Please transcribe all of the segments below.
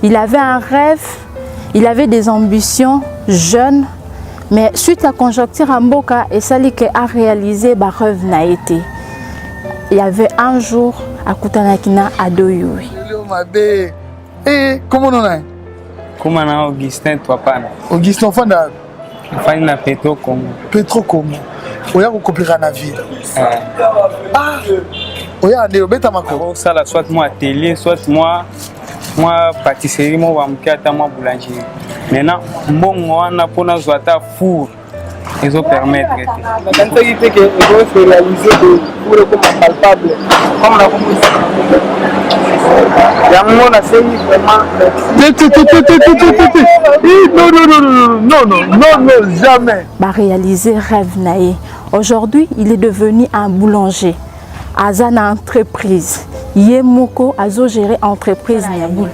Il avait un rêve, il avait des ambitions jeunes, mais suite à la conjoncture à Mboka, et celle qui a réalisé le rêve n'a été. Il y avait un jour à Kutanakina à Doyoui. Comment on a? Comment on a Augustin Twapana? Augustin Fanda? Fanda Petro Congo. Petro Congo. Oya ko kopera na ville. Ah. Oya ande obeta mako. Ça là soit moi télé, soit moi pâtisserie, moi va moi boulangerie. Maintenant bon on a pour nous zoata four. Ils ont permettre. Quand ça dit que ils vont se réaliser pour le comme palpable. Comme on a commencé. Il y a un moment on a fait vraiment. Non, jamais. Bah réaliser rêve naïe. Aujourd'hui, il est devenu un boulanger. Azana entreprise. Yemoko azo gérer entreprise Niaboul.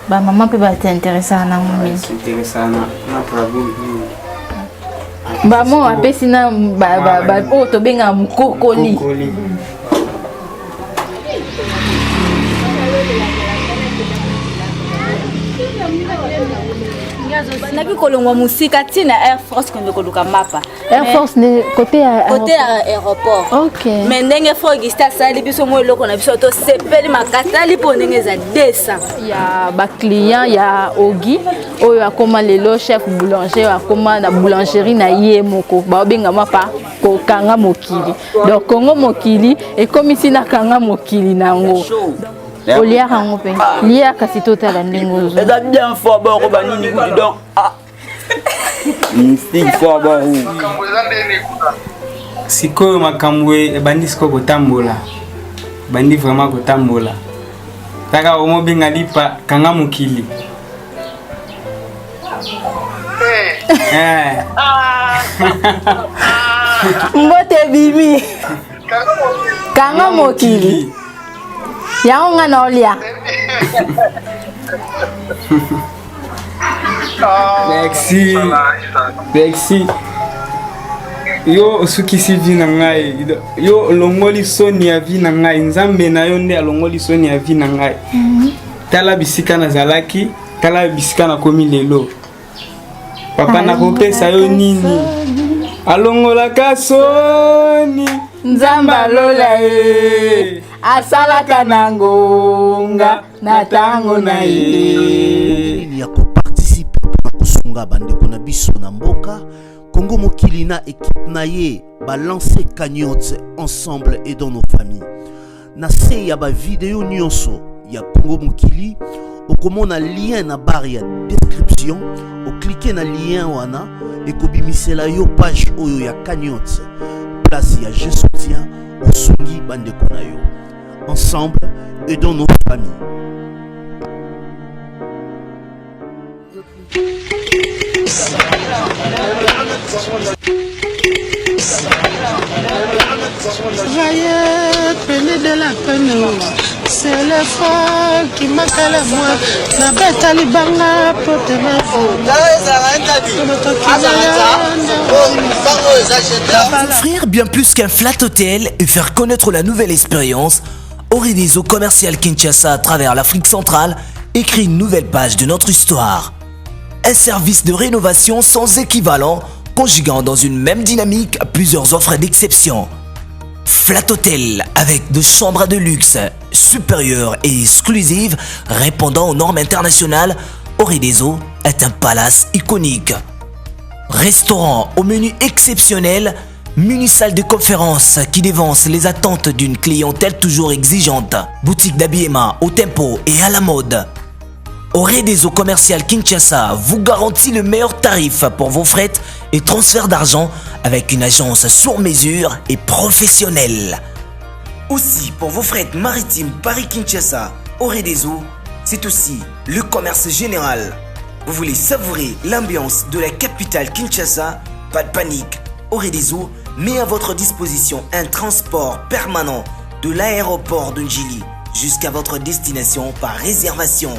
Bah maman peut pas t'intéresser à la maman. Bah moi après sina bah oh to benga mukokoli. Nabi kolongwa musika tina Air Force quand koluka mapa. Air Force ne côté aéroport. OK. Mais ndenge fo Augusta sali biso mo loko na biso to sepeli makata lipo ndenge za 200. Il y a ba client, il y a Ogi, oyo akoma lelo chef boulanger akoma na boulangerie na Yemoko. Ba benga mapa ko kanga mokili. Donc Congo mokili et comme ici na kanga mokili nango. Olia rango pe. Lia kasi total ndingo. Eza bien fort ba ko banini ku donc ah. Mystique fort ba. Siko makambwe bandi siko kotambola. Bandi vraiment kotambola. Taka omo benga lipa kanga mokili. Mbote bibi. Kanga mokili. Yaonga na olia. Merci. Yo suki si vi na ngai. Yo longoli soni ya vi na ngai. Nzambe na yo nde alongoli soni ya vi na ngai. Tala bisika na zalaki, tala bisika na komi lelo. Papa na kopesa yo nini? Alongola kasoni. Nzamba lola e asalaka nangonga na tango na ye. Il y a ko participer na kosunga bandeko na biso na mboka Congo mokili na équipe na ye ba lancer cagnotte ensemble et dans nos familles. Na se ya ba vidéo nyonso ya Congo mokili okomona lien na barre ya description o cliquer na lien wana et kobimisela yo page oyo ya cagnotte. Place ya je soutiens au Sungi bandeko na yo. Ensemble et dans nos familles. Joyeux peiné de la peine, c'est l'effort qui m'a calé moi. La bête à l'ibanga pour te mettre. Offrir bien plus qu'un flat hôtel et faire connaître la nouvelle expérience, Orideso Commercial Kinshasa à travers l'Afrique centrale écrit une nouvelle page de notre histoire. Un service de rénovation sans équivalent, conjuguant dans une même dynamique plusieurs offres d'exception. Flat Hotel avec 2 chambres de luxe supérieures et exclusives répondant aux normes internationales, Orideso est un palace iconique. Restaurant au menu exceptionnel, muni-salle de conférence qui dévance les attentes d'une clientèle toujours exigeante. Boutique d'habillement au tempo et à la mode. Orideso Commercial Kinshasa vous garantit le meilleur tarif pour vos frais et transferts d'argent avec une agence sur mesure et professionnelle. Aussi pour vos frais maritimes Paris-Kinshasa, Orideso, c'est aussi le commerce général. Vous voulez savourer l'ambiance de la capitale Kinshasa? Pas de panique, Orideso met à votre disposition un transport permanent de l'aéroport de Njili jusqu'à votre destination par réservation.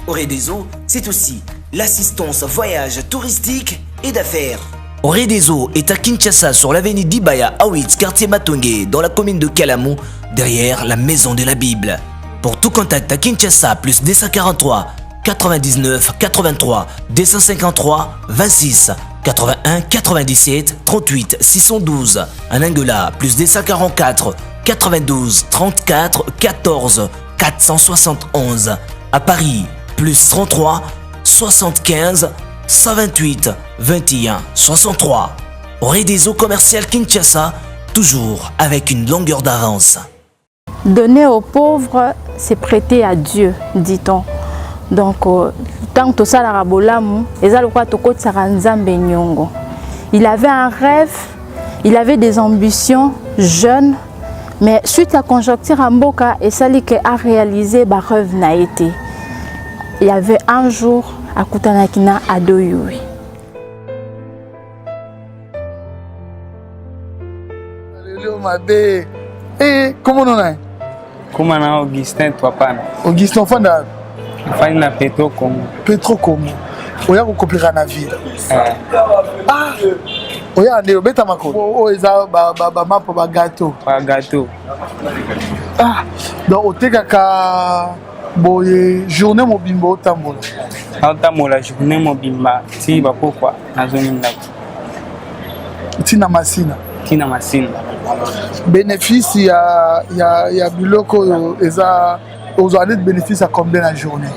Orideso, c'est aussi l'assistance voyage touristique et d'affaires. Orideso est à Kinshasa sur l'avenue d'Ibaya, Awitz, quartier Matongé, dans la commune de Kalamou, derrière la maison de la Bible. Pour tout contact à Kinshasa, plus 243 99 83 253 26 81 97 38 612. En Angola, plus 244 92 34 14 471. À Paris, plus 33 75 128 21 63. Au réseau commercial Kinshasa, toujours avec une longueur d'avance. Donner aux pauvres, c'est prêter à Dieu, dit-on. Donc, tant que ça, il avait un rêve, il avait des ambitions jeunes, mais suite à la conjoncture à Mboka, et ça a réalisé le rêve n'a été. Il y avait un jour à Kutanakina à Doyoui. Eh, comment on a? Comment on a Augustin Twapana? Augustin Fanda? Fanda na Petro Congo. Petro Congo. Oya ko kopera na ville. Ah. Oya ne obeta makolo. O eza ba mapo ba gâteau. Ba gâteau. Ah. Donc oteka ka boye journée mobimba otambola. Otambola journée mobimba ti ba pourquoi na zone ndako. Tina masina. Tina masina. Bénéfice il y a biloko eza aux années de bénéfice à combien la journée?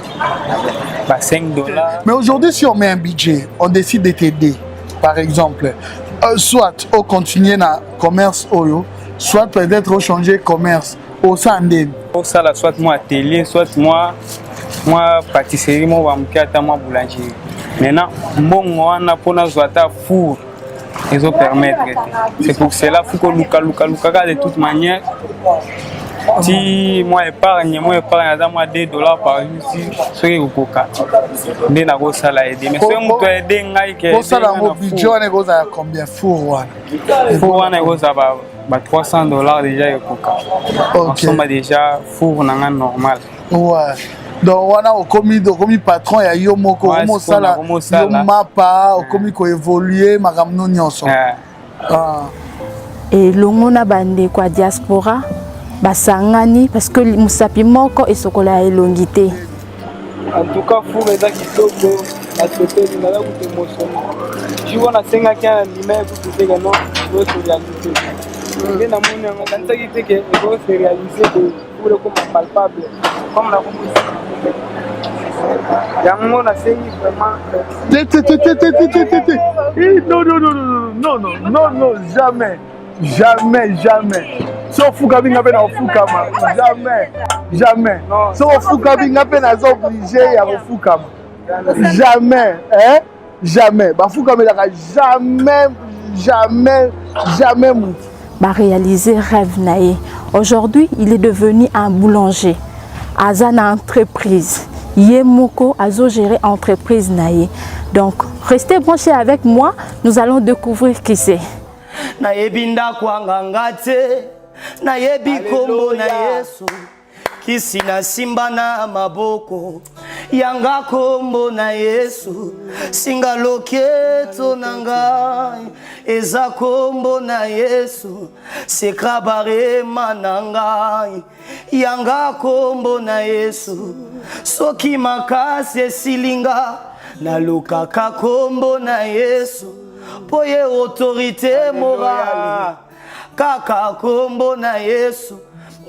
Bah, $5. Mais aujourd'hui, si on met un budget, on décide de t'aider. Par exemple, soit on continue dans le commerce, soit peut-être on changer commerce au Sandén. Pour ça, soit moi atelier, soit moi pâtisserie, moi boulangerie. Maintenant, on a pour nous four. Ils ont permettre. C'est pour cela qu'il faut que de toute manière. Si moi épargne $2 par jour, c'est au coca. Mais na go sala aider. Mais si on peut aider ngai que. Pour ça la budget on est à combien four one? Four one est $300 déjà au coca. On somme déjà four nanga normal. Ouais. Donc on a au commis patron ya yo moko comme sala yo mapa au commis ko évoluer makamno nyonso. Ah. Et longona bande kwa diaspora basangani parce que musapi moko esokola elongité. En tout cas four eza kitoko à côté de la route émotionnelle. Je vois na senga kia l'image pour te gagner notre réalité. Mais na moni on a pensé que il faut se réaliser pour le comme palpable comme la Yango na sengi vraiment. Non, jamais. Sauf Fouka Binga Ben Fukama. Jamais. Sauf Fouka Binga Ben a obligé à Fukama. Jamais. Bah Fukama jamais. Bah réaliser rêve naé. Aujourd'hui, il est devenu un boulanger. Azana entreprise. Yemoko Azo gérer entreprise naé. Donc, restez branchés avec moi. Nous allons découvrir qui c'est. Na yebinda kwangangate na yebi kombo na Yesu kisina simba na maboko yanga kombo na Yesu singa loketo nangai eza kombo na Yesu sekabare manangai yanga kombo na Yesu soki makase silinga na lukaka kombo na Yesu Poye autorité morale Kaka kombo na Yesu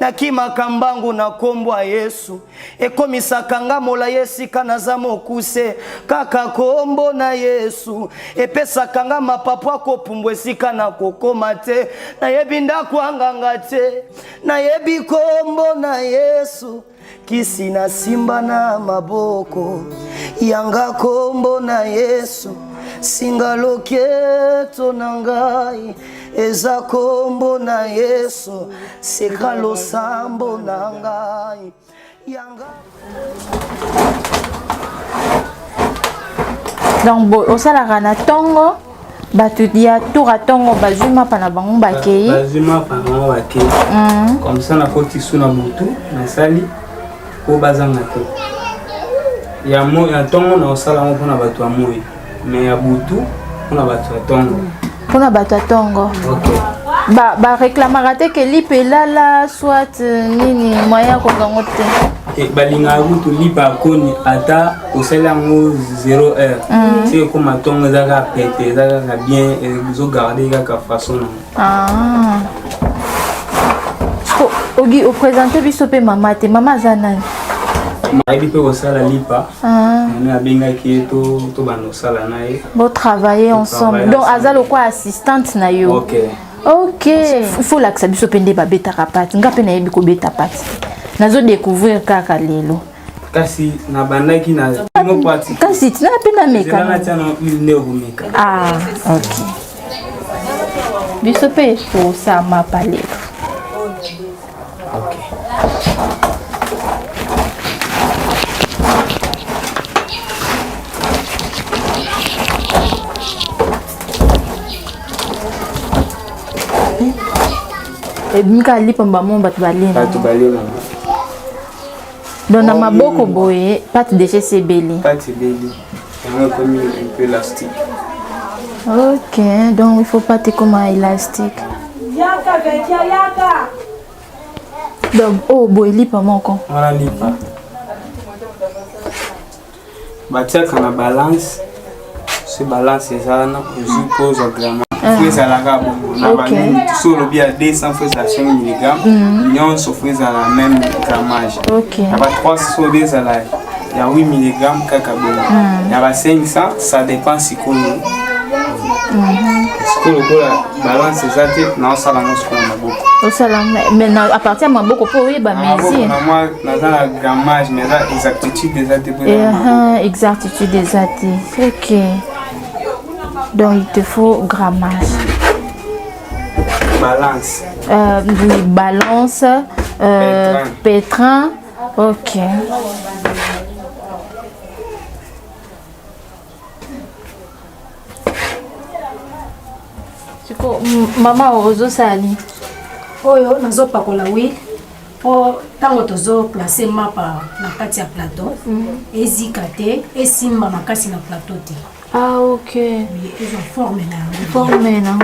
Nakima kambangu na kombo a Yesu Ekomisa kanga mola yesi kanaza mokuse Kaka kombo na Yesu Epesa kanga mapapwa kopumbwe sika na kokomate Na yebinda kwangangate Na yebi kombo na Yesu Kisina simba na maboko Yanga kombo na Yesu Singa loketo nangai eza kombo na Yesu seka losambo nangai yanga. Donc au salara na tongo batudia toura tongo bazuma pana bango bakei bazuma pana bango bakei comme ça na koti suna mutu na sali ko bazanga to ya mo ya tongo na osala mo pona batu amoyi mais ya butu pona batu tongo pona batu tongo OK Ba réclamera te que lipe là soit nini moyen ko ngango te. Balinga kutu lipa koni ata osala ngo 0 heure. C'est comme atonga zaka pété zaka bien zo garder ka façon. Ah. Ogi o présenter biso pe mama te mama zanani. Maibi pe osala lipa. Na benga ki to bano sala nae. Bon travailler ensemble. Donc azalo quoi assistante na yo. OK. Ok, il faut que ça biso pende ba beta kapati. Nga pe na yebi ko beta pati. Nazo découvrir kaka lelo. Kasi na bandaki na ngo pati. Kasi tina pe na meka. Na tia na ne omeka. Ah, ok. Biso pe pour ça ma parler. OK. Et mika lipa mbamo batu balena. Batu balena. Dans ma boko boye, pâte de chez Sebeli. Pâte Sebeli. On a commis un peu élastique. Ok, donc il faut pas te comme un élastique. Donc oh boye lipa moko. Voilà lipa. Batia kana balance. Ce balance c'est ça na pose vraiment. Faut ça la gabo. Na balance sur le bien 200 fois ça 5 mg. Nyon souffrir à la même grammage. OK. Il y a 300 des à la. Il y a 8 mg kaka bon. Il y a 500, ça dépend si qu'on ce que le balance c'est ça tête non ça la nous qu'on a beaucoup. Au salam mais à partir de ma beaucoup pour oui bah mais moi dans la grammage mais là exactitude des athées. Exactitude des athées. OK. Donc il te faut grammage. Balance. Oui, balance. Pétrin. Ok. Maman Orozo Sali. Oyo nazo pakola huile. Po tango tozo placer mapa na kati ya plateau. Ezika te, esimba makasi na plateau te. Ah ok. Oui, ils ont formé là. Formé là.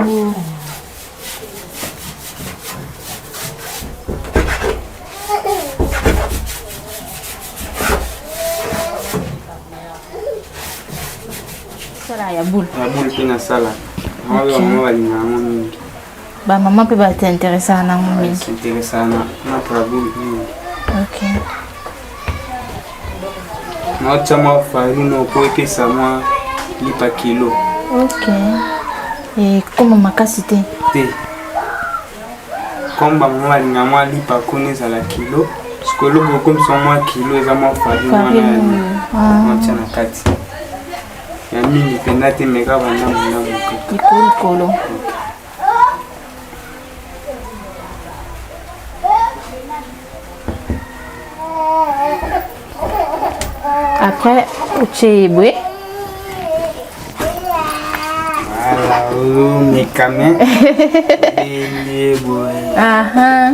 Sala ya boule. La boule pina sala. Wala mwa linga mingi. Ba maman pe ba t'intéresser na mingi. S'intéresser na problème. OK. Na chama farine ko pesa moi lipa kilo. OK. Et comment makasi te? Te. Comme ba mwa linga mwa lipa kone za la kilo. Parce que le comme son moi kilo za mwa farine na chana kati. Ya mingi penda te meka bana mwana muko. Ikolo. Après, Uchebwe. Voilà, mes caméras. Aha.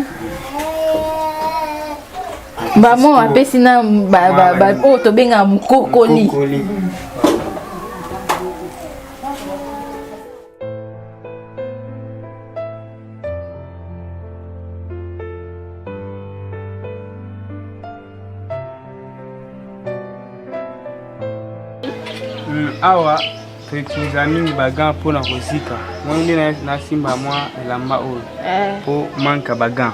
Ba mo apesi na ba o to benga mukokoli. Awa tuza mingi bagan pona kozika mwende na simba mwa elamba oyo po manka bagan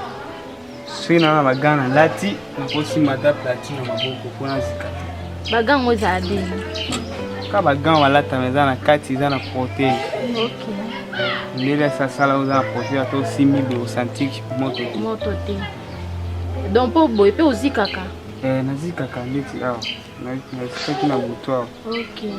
soki na bagan na lati nakosimba ta platine na maboko pona zika bagan ngo za adini ka bagan walata eza na kati eza na protéine ndele sasala oza na protéine to simibe osantique moto te donc po boye pe ozikaka nazikaka ndeti awa nazikaki na butu awa. OK.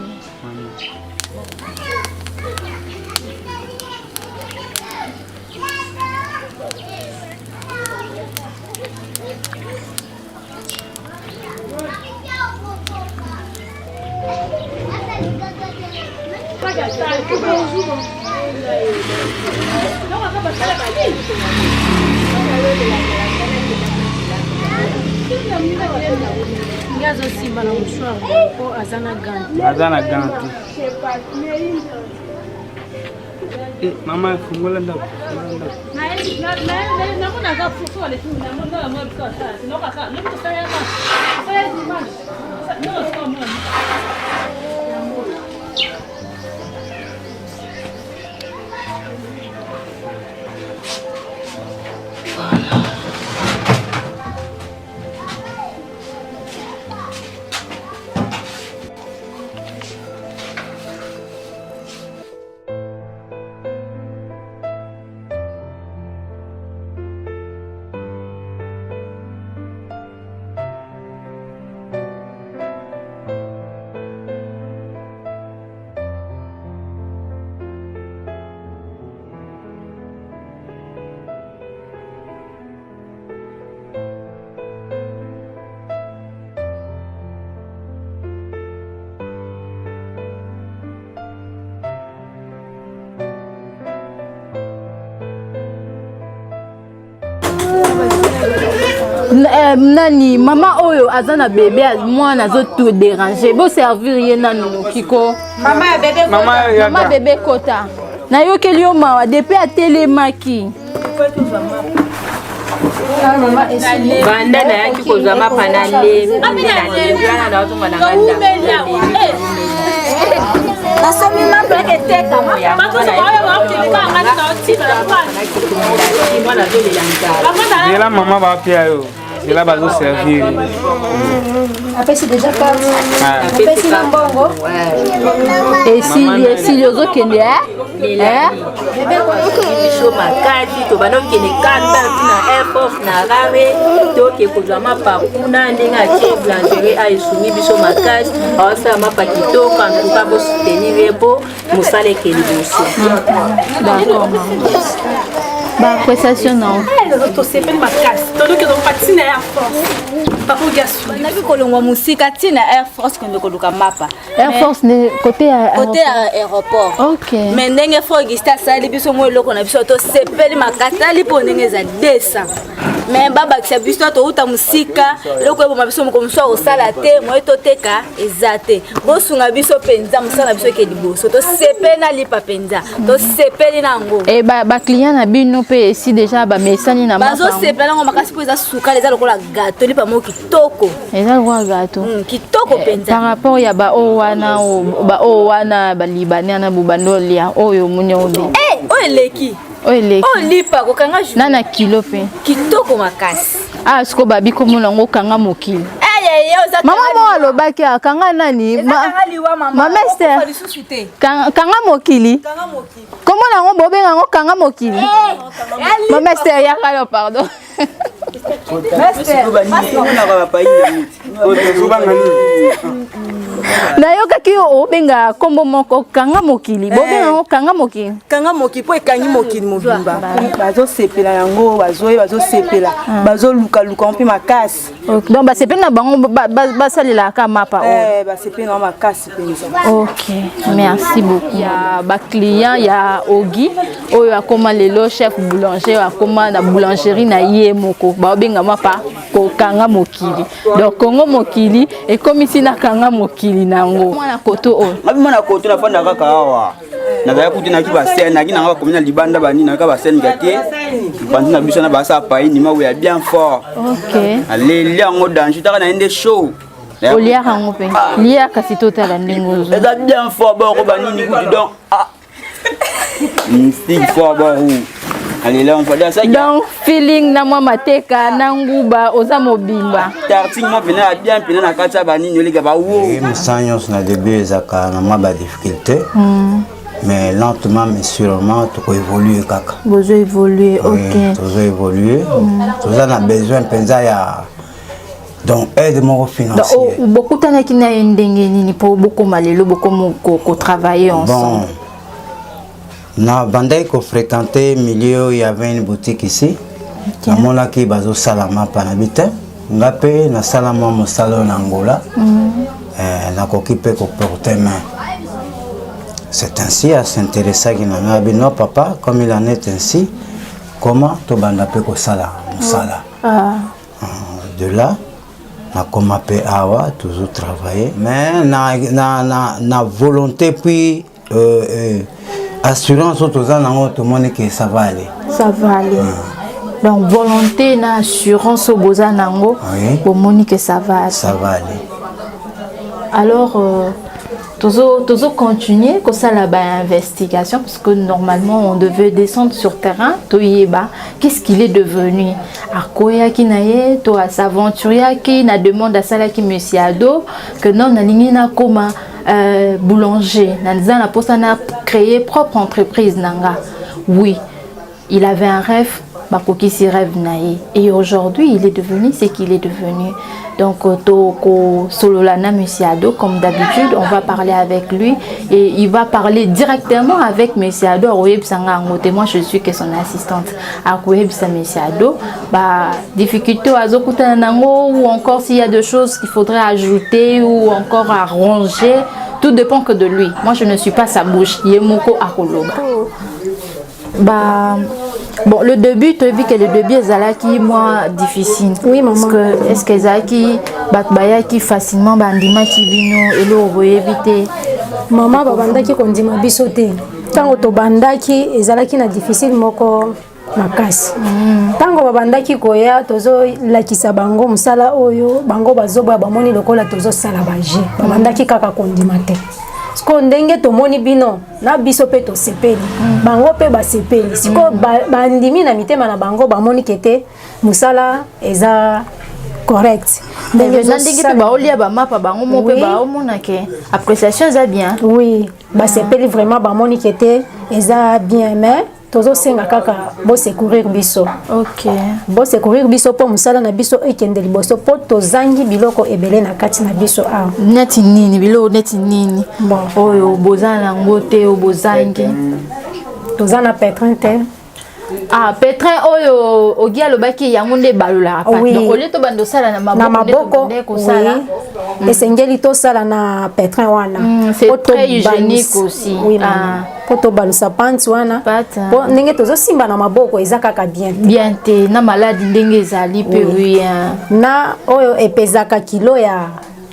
Ngazo simba na mshwa ko azana ganti. Azana ganti. Maman, fungola ndako. Nani mama oyo azana bébé mwana zo tout déranger bo servir ye nanu kiko mama bébé kota na yo keli yo mawa depuis a telemaki banda na yaki kozwa mapana le na na otunga na nganda nasomi mapeke teka Là, maman va appeler. C'est là, bazo servir. Après, c'est déjà parti. Après, c'est un bongo. Et si les autres qui sont bah, prestation non. C'est pas ma casse. Tout le monde patine Air Force. Pas pour gaspiller. On a vu que l'on musique tina Air Force que nous connaissons mapa. Air Force côté aéroport. OK. Mais ndenge faut gista ça les biso mo loko na biso to sepeli makata li po ndenge za 200. Mais baba ki biso to uta musika loko ebo mabiso mo komso o sala te mo to teka ezate. Bo sunga biso penza musala biso ke liboso to sepena li pa penza. To sepeli nango. Et ba client na bino pe si déjà ba mesani na mapa. Bazo sepela ngo makasi po eza suka les lokola gâteau li pa mo kitoko. Eza kwa gâteau. Kitoko penza. Par rapport ya ba o wana ba libanais na bubandolia oyo munyobi. Leki. Leki. Lipa ko kanga ju. Nana kilo pe. Kitoko makasi. Siko babi ko mulongo kanga mokili. Mama mo alobaki kanga nani? Mama Esther. Kanga mokili. Comment nango bobenga ngo kanga mokili? Mama Esther ya kalo pardon. Nayokaki obenga kombo moko kanga mokili bobenga ngo kanga mokili po ekangi mokili mobimba bazo sepela yango bazo sepela bazo luka mpe makasi donc basepela bango basalela ka mapa basepela makasi penza. OK, merci beaucoup. Ya ba client ya Ogi oyo akoma lelo chef boulanger akoma na boulangerie na ye moko babenga mapa ko kanga mokili donc kongo mokili et comme ici na kanga mokili nango mwana koto o mwana koto na fanda kaka awa na za kuti na kiba sen na kina komina libanda bani na ka ba sen gatie bandi na biso na ba sa pa ni ma we bien fort. OK allez liango danger ta na inde show olia hango pe lia kasi totala ndingozo eza bien fort ba ko bani ni kuti donc mystique fort ba allez là on va dire ça donc feeling na mwa mateka na nguba oza mobimba tartine ma pena bien pena na kata bani nyoli ga ba wo musanyos na début ezaka na ma difficulté mais lentement mais sûrement tu peux évoluer kaka besoin évoluer. OK tu veux évoluer tu as besoin penza ya donc aide mon financier beaucoup tanaki na ndenge nini pour beaucoup malelo beaucoup ko travailler ensemble. Na bandai ko fréquenter milieu il y avait une boutique ici na mona ki bazo salama panabite ngape na salama mo salon Angola na kokipe ko porter main. C'est ainsi à s'intéresser qui n'a bino papa comme il en est ainsi comment to banda pe ko sala musala de là na comme pe awa toujours travailler mais na volonté puis assurance autoza nango tomoni que ça va aller. Ça va aller. Donc volonté na assurance au boza nango pour moni que ça va aller. Ça va aller. Alors toujours continuer comme ça la investigation parce que normalement on devait descendre sur terrain toyeba qu'est-ce qu'il est devenu à koya ki naye to à s'aventurer qui na demande à sala ki monsieur ado que non na lingi na koma boulanger na posa na créer propre entreprise nanga. Oui, il avait un rêve bakokisi rêve naye et aujourd'hui il est devenu ce qu'il est devenu. Donc Sololana monsieur ado comme d'habitude on va parler avec lui et il va parler directement avec monsieur ado moi je suis que son assistante à monsieur ado difficulté ou encore s'il y a des choses qu'il faudrait ajouter ou encore arranger, tout dépend que de lui. Moi je ne suis pas sa bouche yemoko akoloba. Bon, le début, tu as vu que le début est moins difficile. Oui, maman. Parce que est-ce que Zaki batbaya qui facilement bandima qui vino et le voye éviter. Maman babanda qui kondima bisoté. Tant to bandaki ezalaki na difficile moko makasi. Tango babandaki koya tozo lakisa bango musala oyo bango bazoba bamoni lokola tozo sala baje. Babandaki kaka kondima te. Siko ndenge tomoni bino na biso pe to sepeli bango pe ba sepeli siko bandimi na mitema na bango bamoni kete musala eza correct ndenge pe ba olia ba mapa bango mo pe ba omona ke appréciation za bien. Oui ba sepeli vraiment bamoni kete eza bien mais tozo senga kaka bo secourir biso. OK. Bo secourir biso po musala na biso ekende liboso po tozangi biloko ebele na kati na biso a. Neti nini bilo neti nini. Bon. Oyo bozana ngote o bozangi. Tozana pétrin te. Ah, pétrin oyo ogia lobaki yango nde balola pa. Oui. Donc ole to bando sala na maboko ko sala. Esengeli to sala na pétrin wana. C'est très hygiénique aussi. Oui, poto balusa panti wana. Po ndenge tozo simba na maboko ezakaka bien. Bien te na maladi ndenge ezali pe oui. Na oyo epezaka kilo ya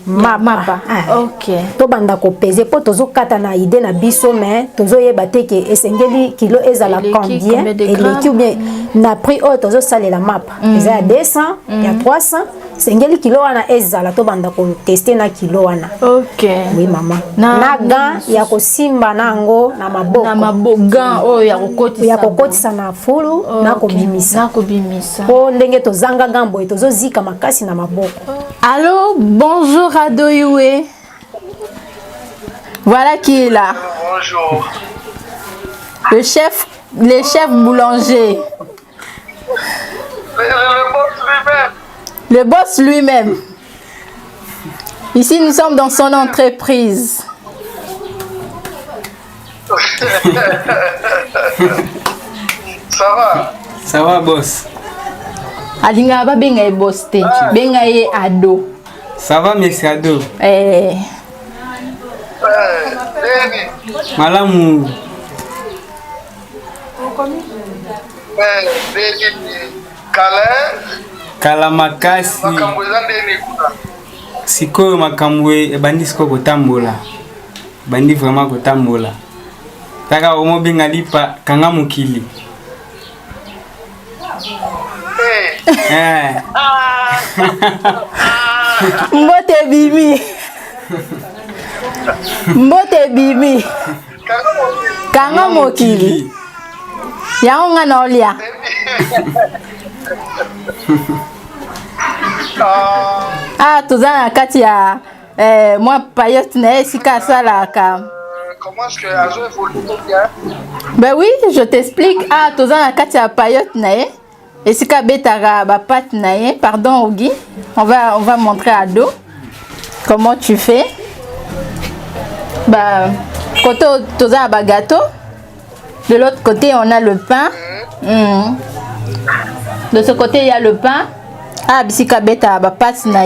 mapa. OK. To banda ko peser po tozo kata na idée na biso mais tozo yeba te ke esengeli kilo ezala combien et les bien na prix o tozo saler la mapa. Eza ya 200, ya 300, sengeli kilo wana ezala to banda ko tester na kilo wana. OK. Oui maman. Na gant ya ko simba nango na maboko. Na maboga o ya kokotisa na fulu na ko bimisa. Na ko bimisa. Po ndenge to zanga gambo tozo zika makasi na maboko. Allô, bonjour Adoyoué. Voilà qui est là. Bonjour. Le chef boulanger. Le boss lui-même. Ici, nous sommes dans son entreprise. Ça va? Ça va, boss. Alinga ba benga e boss te. Benga ye ado. Ça va, monsieur ado? Malamu. Kala makasi. Sikoyo makambwe ebandi siko kotambola. Bandi vraiment kotambola. Taka omo benga lipa kanga mukili. Mbote bibi. Mbote bibi. Kanga mokili. Yaonga na olia. Tozana kati ya moi payote na esika salaka. Comment est-ce que Azo évolue bien? Ben oui, je t'explique. Tozana kati ya payote na esika betara ba pat na pardon Ogi. On va montrer à Ado comment tu fais. Bah côté tozana ba gâteau. De l'autre côté, on a le pain. De ce côté, il y a le pain. Bisika beta ba pat na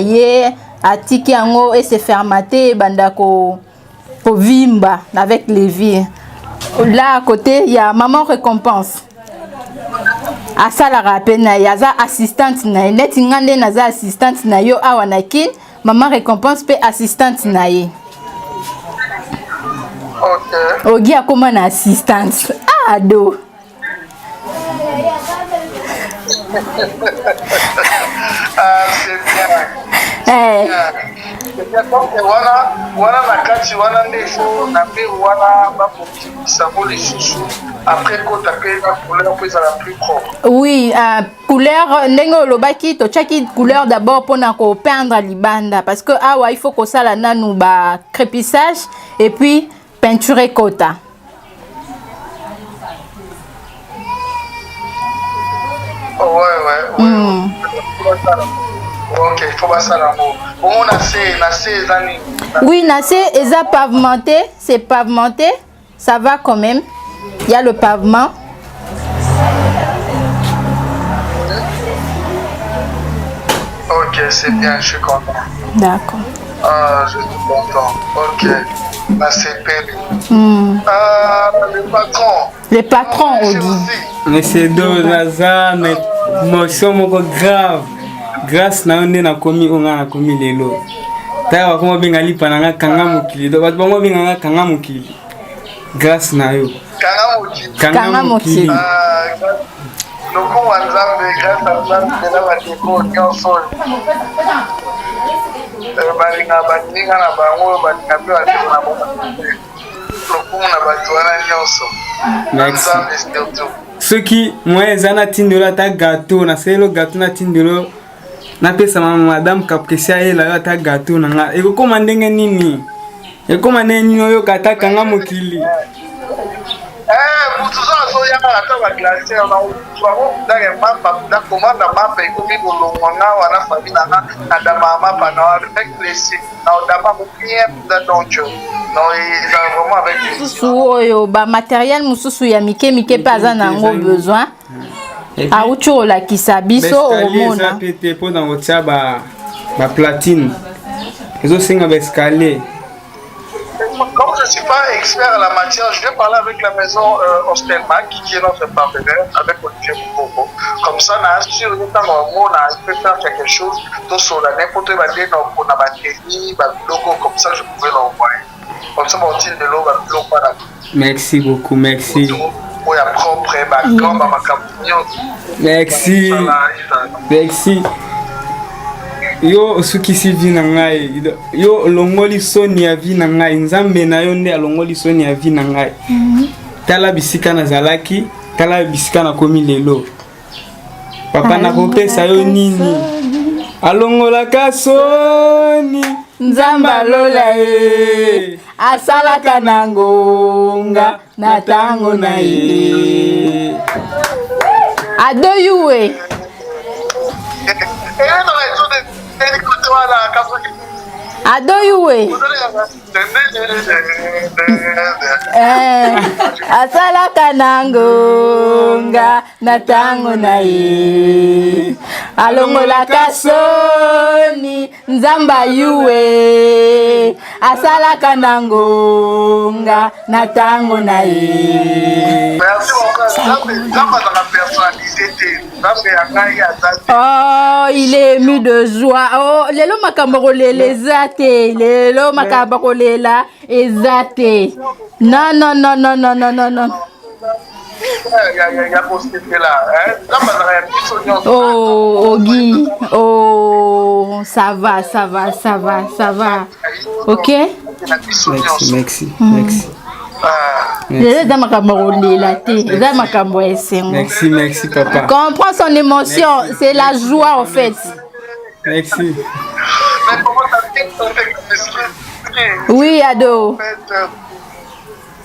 atiki ango et se fermaté bandako au vimba avec les vies. Là à côté, il y a maman récompense. Asalara pena yaza assistante na net ngande naza assistante na yo awanakin maman récompense pe assistante na ye. OK. Ogi a comme une assistance. Ah, do. Ah, c'est bien. Voilà la carte, voilà les faux, la paix, voilà ma petite savon les chouchous. Après, quand tu as la couleur, puis ça la plus propre. Oui, couleur, nengo lobaki, to chaki couleur d'abord pour na ko peindre libanda parce que ah ouais, il faut que ça la nanou ba crépissage et puis peinture kota. Oh, ouais. Ok, il faut pas ça là. Bon, on a ces années. Oui, Nassé, eza pavementé, c'est pavementé, ça va quand même. Il y a le pavement. Ok, c'est bien, je suis content. D'accord. Ah, je suis content. Ok, Nassé Péré. Le patron. Le patron, Ogi. Mais c'est Dozaza, mais motion moko grave. Grâce na onde na komi onga na komi lelo. Tawa koma bengali pananga kanga mukili. Do bat bango benga kanga mukili. Grâce na yo. Kanga mukili. Loko wanzambe grâce à Nzambe na bateko nyonso. Balinga baninga na bango balinga pe bateko na bango. Loko na bato wana nyonso. Nzambe surtout. Soki moi ezana tindola ta gâteau na selo gâteau na tindolo na pesa madame Capricia ela ta gâteau na nga eko koma ndenge nini oyo kata kanga mokili mutu zo ya ata ba glacier na utswamo ndage mapa da komanda mapa ikomi bolongwanga wana famille na dama mapa na avec plaisir na dama bien da donc non ils ont vraiment avec mususu oyo ba matériel mususu ya mike pa za nango besoin auti olakisa biso omona pete po na otia ba platine ezosenga ba escalier. Comme je ne suis pas expert en la matière, je vais parler avec la maison Ostelmac, qui est notre partenaire, avec Olivier Moukobo. Comme ça, si on peut faire quelque chose, tout sur la n'importe quelle batterie, comme ça, je pouvais l'envoyer. Comme ça, on tire de l'eau, merci beaucoup, merci. Merci. Merci. Yo sukisi vi na ngai yo longoli soni ya vi na ngai nzambe na yo nde alongoli soni ya vi na ngai tala bisika na zalaki tala bisika na komi lelo papa na kopesa yo nini alongola ka soni nzamba lola e asalaka na ngonga na tango na ye adoyuwe adoyuwe asalaka na ngonga na tango na ye alongolaka soni nzamba yuwe asalaka na ngonga na tango na ye. Oh, il est ému de joie. Oh, lelo makambo les zate, lelo makambo lela ezate. Non. Oh, Ogi. Oh, ça va. Ok? Merci. Merci, papa. Comprends son émotion, c'est la joie en fait. Merci. Oui, ado.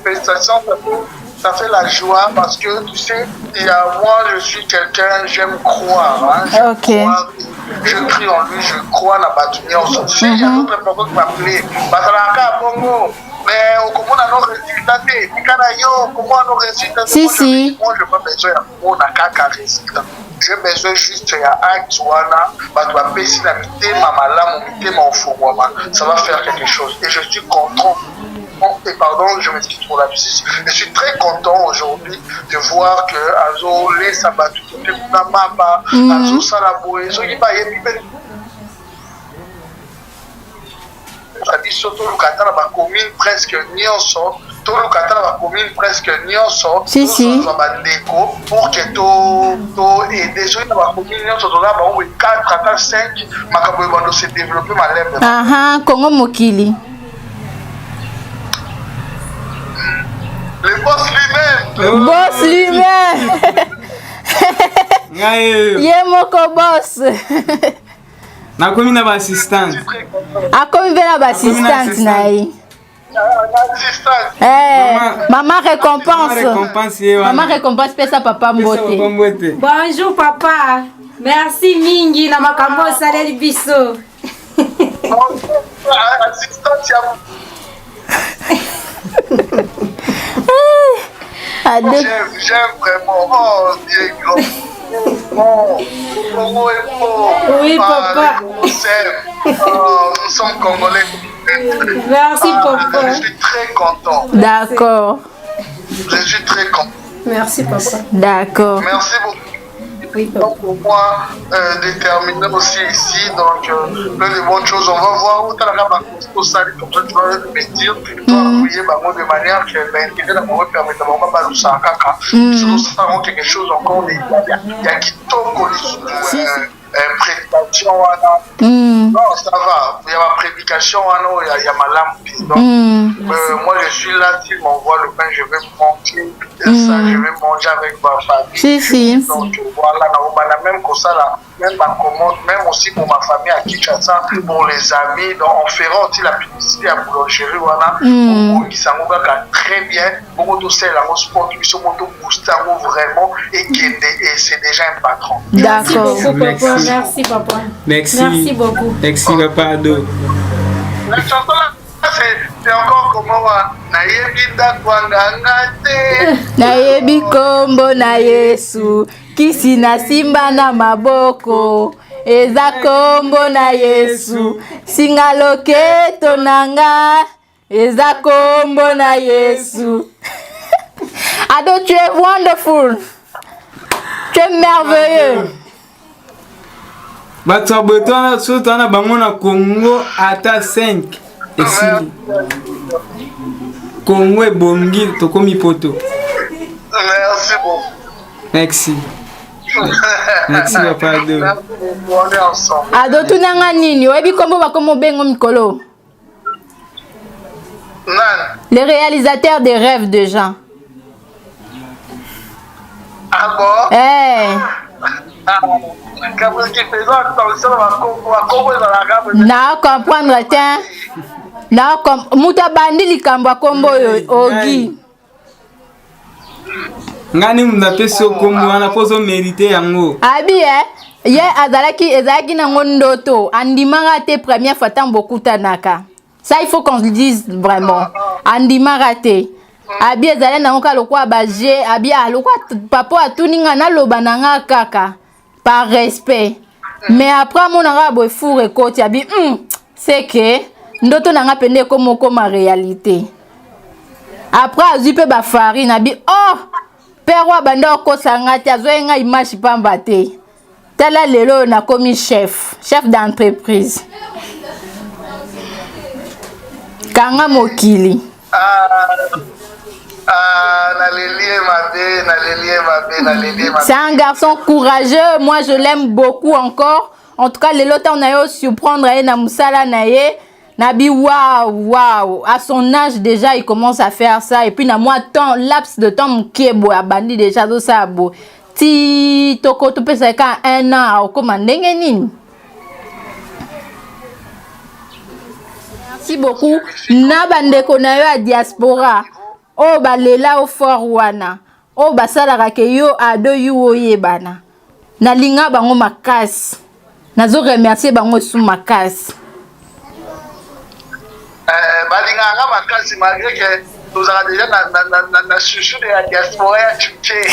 Félicitations, ça fait la joie parce que tu sais, moi je suis quelqu'un, j'aime croire. Je prie en lui, je crois dans la bataille. Il y a d'autres personnes qui m'appellent. Mais comment on a nos résultats? Comment on a nos résultats? Si. Moi, je n'ai pas besoin de résultats. J'ai besoin juste d'un acte, ça va faire quelque chose. Et je suis content. Et pardon, je m'excuse pour la musique. Je suis très content aujourd'hui de voir que Azo les sabbats, Azo Salaboué, surtout le Qatar, ma commune presque nyonso, toluka ata na bacommune presque nyonso tozwa bandeko pour que toaide soki na bacommune nyonso toza bango 4 ata 5 makambo ebando se développe malembe. Aha, Congo Mokili. Le boss lui-même. Boss lui-même. Yemoko boss. Nakomi na assistante. Akomi vena ba assistante naye. Maman récompense. Maman récompense pesa papa Mbote. Bonjour papa. Merci mingi na makambo saleli biso. Assistante ya J'aime vraiment. Oh, Diego. Oh, Congo est beau. Oui, papa. Nous sommes Congolais. Merci, papa. Je suis très content. D'accord. Je suis très content. Merci, papa. Merci D'accord. beaucoup. Donc, pour moi, déterminer aussi ici, donc plein de bonnes choses. On va voir où tu as la salle, comme ça tu vas me dire, tu dois appuyer de manière que l'intérêt d'amour permet d'avoir pas de caca. Sinon, ça va quelque chose encore. Il y a qui tombe prédication. Non, ça va. Il y a ma prédication, il y a ma lampe. Donc, moi, je suis là, s'il m'envoie le pain, je vais manger. Ça, je vais manger avec ma famille. Donc, voilà, même comme ça, là, même ma commande, même aussi pour ma famille à Kinshasa, pour les amis. Donc, on fera aussi la publicité à boulangerie. Voilà. Pour qui s'en très bien. Beaucoup de celles à sport qui sont booster vraiment et c'est déjà un patron. D'accord. Merci papa. Merci beaucoup. Merci papa Ado. La chanson là, c'est encore comment nayebi ndakwanganga te. Nayebi kombo na Yesu kisi na simba na maboko eza kombo na Yesu singa loketo nanga eza kombo na Yesu. Ado, tu es wonderful. Tu es merveilleux. Bato abotana soto na bango na Congo ata 5 esili. Congo ebongi tokomi poto. Merci beaucoup. Merci. Merci papa Ado. On est ensemble. Ado tunanga nini? Oyebi kombo bakomo bengo mikolo. Le réalisateur des rêves de Jean. Ah bon? Eh. Na comprendre tiens. Na muta bandi likambo kombo ogi. Ngani muna peso kombo wana pozo mériter yango. Abi ye azalaki na ndoto andimanga te première fois tant beaucoup tanaka. Ça il faut qu'on le dise vraiment. Andimanga te. Abi ezale na ngoka lokwa baje abi alokwa papa atuninga na loba nanga kaka par respect. Mais après mon nanga boy fou rekoti abi c'est que ndoto nanga pende comme réalité. Après azu pe ba farine abi oh père wa banda ko sangati azoenga image pamba te. Tala lelo na komi chef d'entreprise. Kanga Mokili. C'est un garçon courageux, moi je l'aime beaucoup encore. En tout cas, le lot on a eu surprendre na musala naye. Nabi waouh, à son âge déjà il commence à faire ça et puis na moi temps laps de temps mkiebo a bandi déjà do ça bo. Ti toko to pesa ka 1 an au comment ndenge nini. Merci beaucoup. Na bandeko na yo a diaspora. Oh balela au fort wana. Oh basala ke yo ado yo yebana. Na linga bango makasi. Nazo remercier bango sous makasi. Balinganga makasi malgré que nous avons déjà na chouchou de la diaspora à chuché.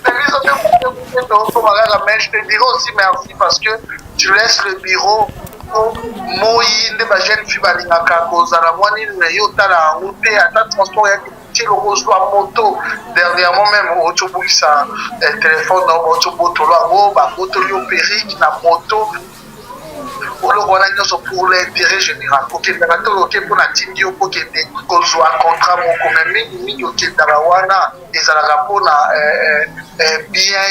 Mais je te dirai aussi merci parce que tu laisses le bureau. Moi, les jeunes filles balingaka kozala mwani na yo tala route ata transport ya le reçu à moto dernièrement même autobus téléphone dans autobotolo ba moto yo périque na moto pour l'intérêt général. Ok, pour la team, ok, un contrat, mais ok, ils bien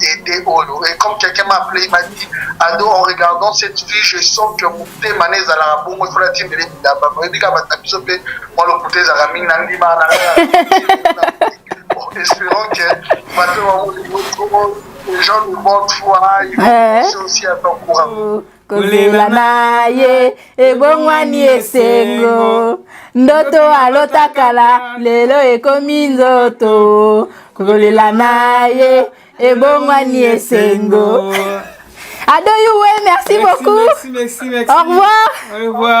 aider Olo. Et comme quelqu'un m'a appelé, il m'a dit, Ado, en regardant cette fille, je sens que mon thème est à la bon, il faut la team de l'État. Moi, le côté Zaraming, Nandima, espérons que les gens nous montrent foi, ils vont aussi à ton courant. Kolela naye ebongwani esengo ndoto alotakala lelo ekomi nzoto kolela naye ebongwani esengo. Ado Youé, merci beaucoup. Merci. Au revoir. Au revoir.